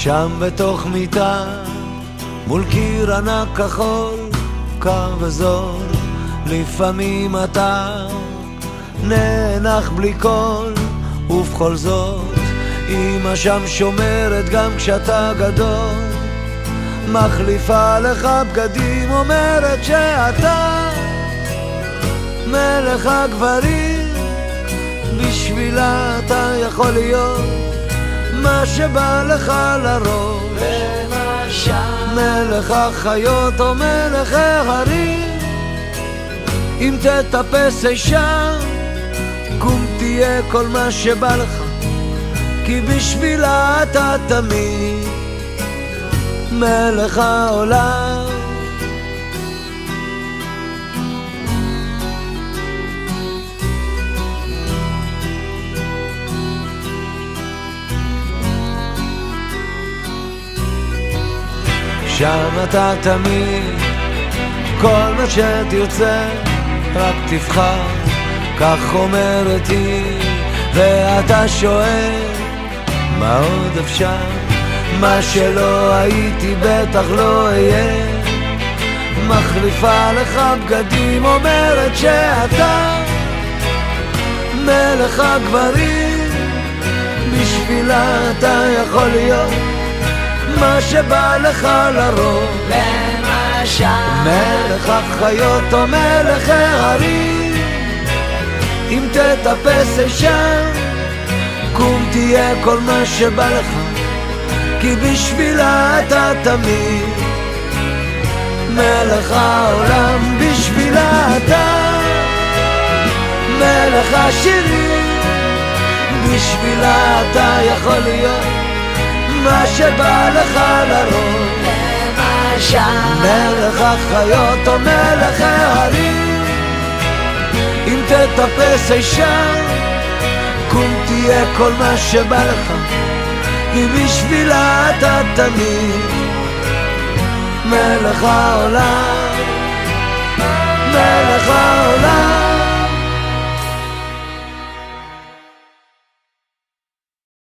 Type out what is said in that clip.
שם בתוך מיטה, מול קיר ענק כחול, קר וזול, לפעמים אתה נאנח בלי קול, ובכל זאת אמא שם שומרת גם כשאתה גדול, מחליפה לך בגדים, אומרת שאתה מלך הגברים, בשבילה אתה יכול להיות מה שבא לך לראש, למשל מלך החיות או מלך ההרים. אם תטפס אישה, קום תהיה כל מה שבא לך, כי בשבילה אתה תמיד מלך העולם. שם אתה תמיד, כל מה שתרצה, רק תבחר, כך אומרת היא, ואתה שואל, מה עוד אפשר? מה שלא הייתי בטח לא אהיה, מחליפה לך בגדים, אומרת שאתה מלך הגברים, בשבילה אתה יכול להיות מה שבא לך לראש, למשל מלך החיות או מלך ההרים. אם תטפס אישה, קום תהיה כל מה שבא לך, כי בשבילה אתה תמיד מלך העולם. בשבילה אתה מלך השירים, בשבילה אתה יכול להיות מה שבא לך לראש, למשל מלך החיות או מלך ההרים. אם תטפס אישה, קום תהיה כל מה שבא לך, כי בשבילה אתה תמיד מלך העולם, מלך העולם.